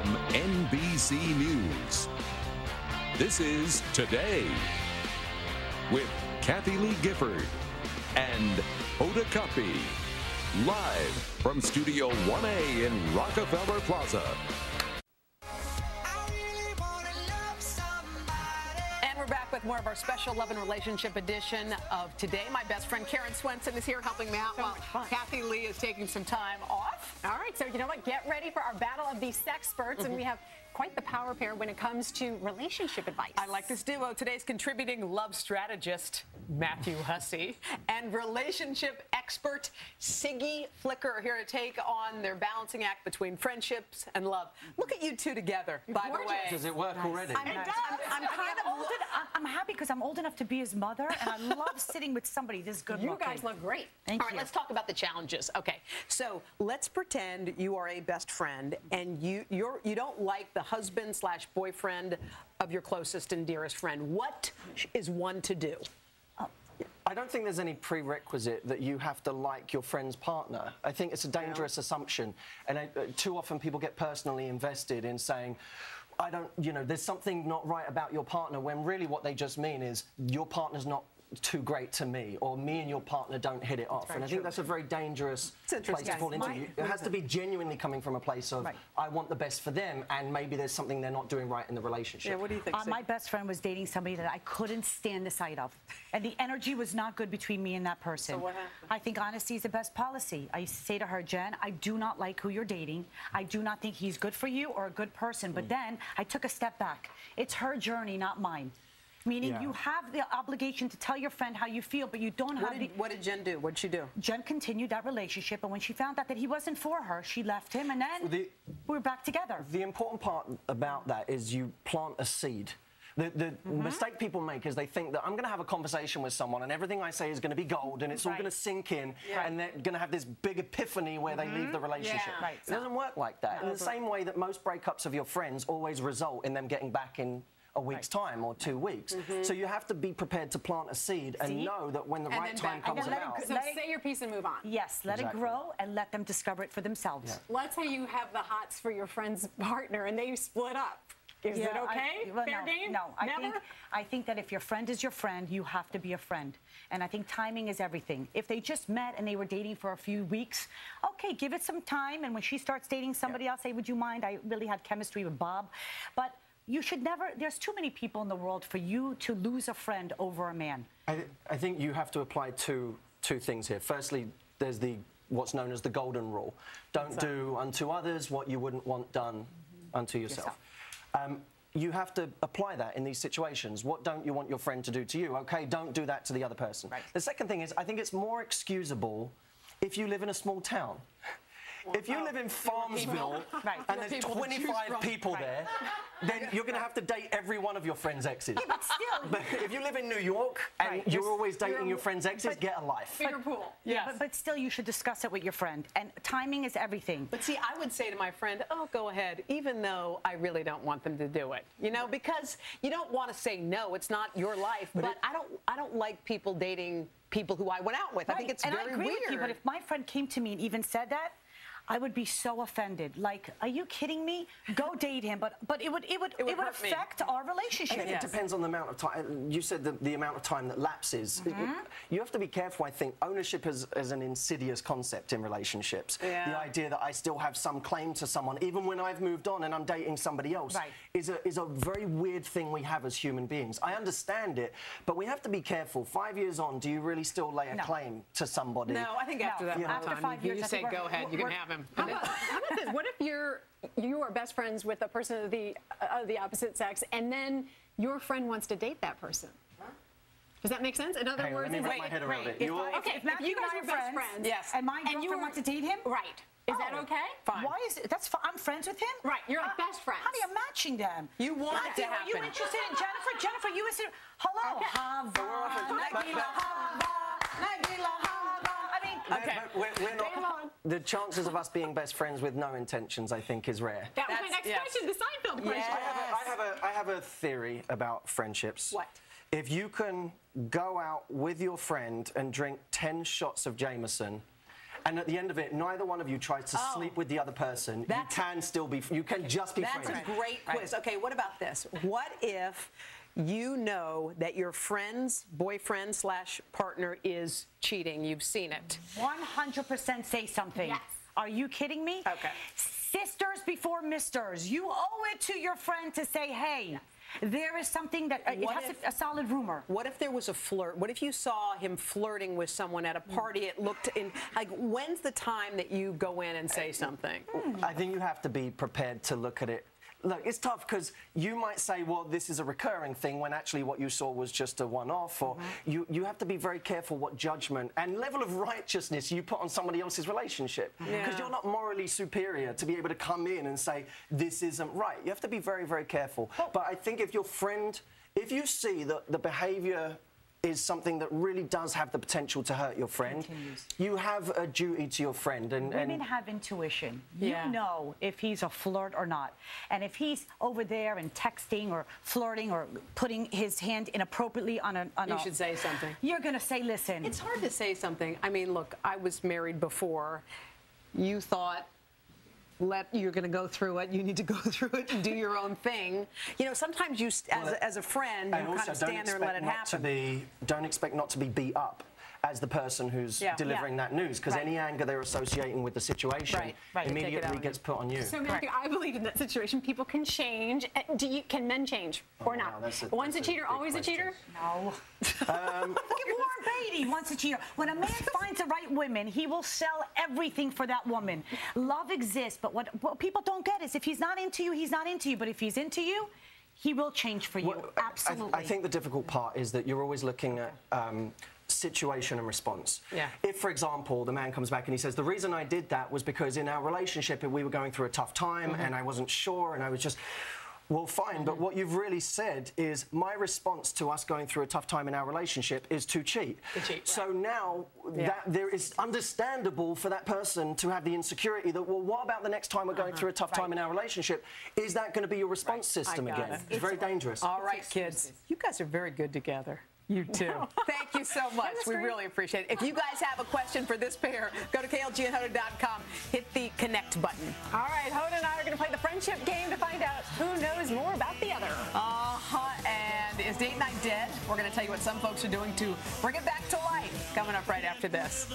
from NBC News. This is Today with Kathie Lee Gifford and Hoda Kathie, live from Studio 1A in Rockefeller Plaza. And we're back with more of our special Love and Relationship edition of Today. My best friend Karen Swenson is here helping me out while Kathie Lee is taking some time off. All right, so you know what? Get ready for our battle of the sexperts, and we have quite the power pair when it comes to relationship advice. I like this duo. Today's contributing love strategist, Matthew Hussey, and relationship expert, Siggy Flicker, are here to take on their balancing act between friendships and love. Look at you two together, by the way. Does it work already? I'm happy because I'm old enough to be his mother, and I love sitting with somebody this good looking. You guys look great. Thank All right, let's talk about the challenges. Okay, so let's pretend you are a best friend, and you don't like the husband/boyfriend of your closest and dearest friend. What is one to do? I don't think there's any prerequisite that you have to like your friend's partner. I think it's a dangerous assumption. And too often people get personally invested in saying, there's something not right about your partner, when really what they just mean is your partner's not too great to me, or me and your partner don't hit it off. And I think that's a very dangerous place to fall into. It has to be genuinely coming from a place of, I want the best for them, and maybe there's something they're not doing right in the relationship. Yeah, what do you think? My best friend was dating somebody that I couldn't stand the sight of, and the energy was not good between me and that person. So what happened? I think honesty is the best policy. I used to say to her, Jen, I do not like who you're dating. I do not think he's good for you or a good person. But then I took a step back. It's her journey, not mine. Meaning you have the obligation to tell your friend how you feel, but you don't have What did Jen do? What did she do? Jen continued that relationship, and when she found out that he wasn't for her, she left him, and then we were back together. The important part about that is you plant a seed. The mistake people make is they think that I'm going to have a conversation with someone and everything I say is going to be gold and it's all going to sink in and they're going to have this big epiphany where they leave the relationship. It doesn't work like that. In the same way that most breakups of your friends always result in them getting back in a week's time or 2 weeks. So you have to be prepared to plant a seed and know that when the right time comes about. So say your piece and move on. Yes, let it grow and let them discover it for themselves. Let's say you have the hots for your friend's partner and they split up. Is it okay? Fair game? No, I think that if your friend is your friend, you have to be a friend. And I think timing is everything. If they just met and they were dating for a few weeks, okay, give it some time. And when she starts dating somebody else, say, would you mind? I really had chemistry with Bob. But you should never, there's too many people in the world for you to lose a friend over a man. I think you have to apply two things here. Firstly, there's what's known as the golden rule. Don't do unto others what you wouldn't want done unto yourself. You have to apply that in these situations. What don't you want your friend to do to you? Okay, don't do that to the other person. The second thing is, I think it's more excusable if you live in a small town. If you live in Farmsville and there's 25 people there, then you're going to have to date every one of your friend's exes. But still. But if you live in New York and you're always dating your friend's exes, get a life. Bigger pool. But still, you should discuss it with your friend. And timing is everything. But see, I would say to my friend, oh, go ahead, even though I really don't want them to do it. You know, because you don't want to say no. It's not your life. But I don't like people dating people who I went out with. I think it's very weird. And I agree with you, but if my friend came to me and even said that, I would be so offended. Like, are you kidding me? Go date him, but it would affect our relationship. I think it depends on the amount of time. You said the amount of time that lapses. You have to be careful. I think ownership is an insidious concept in relationships. The idea that I still have some claim to someone, even when I've moved on and I'm dating somebody else, is a very weird thing we have as human beings. I understand it, but we have to be careful. 5 years on, do you really still lay a claim to somebody? No, I think after that after time, 5 years, you say go ahead, you can have him. How about this? What if you are best friends with a person of the opposite sex, and then your friend wants to date that person? Does that make sense? In other words, let me wrap my head around it. If you guys are best friends, and my girlfriend wants to date him, is that okay? Fine. Why is it? I'm friends with him. Right, you're like best friends. Honey, I'm matching them. You want it to happen. Are you interested in Jennifer? Jennifer, you interested? Hello, The chances of us being best friends with no intentions, I think, is rare. That was my next question, the Seinfeld question. I have a theory about friendships. What? If you can go out with your friend and drink 10 shots of Jameson and at the end of it, neither one of you tries to sleep with the other person. You can still be. You can just be friends. That's a great quiz. Okay, what about this? What if you know that your friend's boyfriend / partner is cheating? You've seen it. 100% say something. Yes. Are you kidding me? Okay. Sisters before misters. You owe it to your friend to say, hey, there is something that it has a solid rumor. What if there was a flirt? What if you saw him flirting with someone at a party? It looked in, like, when's the time that you go in and say something? I think you have to be prepared to look at it. Look, it's tough because you might say, well, this is a recurring thing when actually what you saw was just a one-off. Or you have to be very careful what judgment and level of righteousness you put on somebody else's relationship. Because you're not morally superior to be able to come in and say, this isn't right. You have to be very, very careful. But I think if your friend, if you see that the behaviour is something that really does have the potential to hurt your friend, you have a duty to your friend. And women have intuition. You know if he's a flirt or not. And if he's over there and texting or flirting or putting his hand inappropriately on a... You should say something. You're going to say, listen. It's hard to say something. I mean, look, I was married before. You thought... you're going to go through it. You need to go through it and do your own thing. You know, sometimes you, as a friend, you kind of stand there and let it happen. Don't expect not to be beat up as the person who's delivering that news, because any anger they're associating with the situation immediately gets put on you. So, Matthew, I believe in that situation people can change. Can men change or not? One's a cheater, always a cheater? No. Look at Warren Beatty, once a cheater. When a man finds the right woman, he will sell everything for that woman. Love exists, but what people don't get is if he's not into you, he's not into you. But if he's into you, he will change for you. Well, absolutely. I think the difficult part is that you're always looking at situation and response. If, for example, the man comes back and he says, the reason I did that was because in our relationship we were going through a tough time and I wasn't sure and I was just... Well, fine, but what you've really said is my response to us going through a tough time in our relationship is to cheat. So now that there is understandable for that person to have the insecurity that, well, what about the next time we're going through a tough time in our relationship? Is that going to be your response system again? It's very dangerous. All right, kids. You guys are very good together. You too. Thank you so much. We really appreciate it. If you guys have a question for this pair, go to klgandhoda.com, hit the connect button. All right, Hoda and I are going to play the friendship game to find out who knows more about the other. And is date night dead? We're going to tell you what some folks are doing to bring it back to life. Coming up right after this.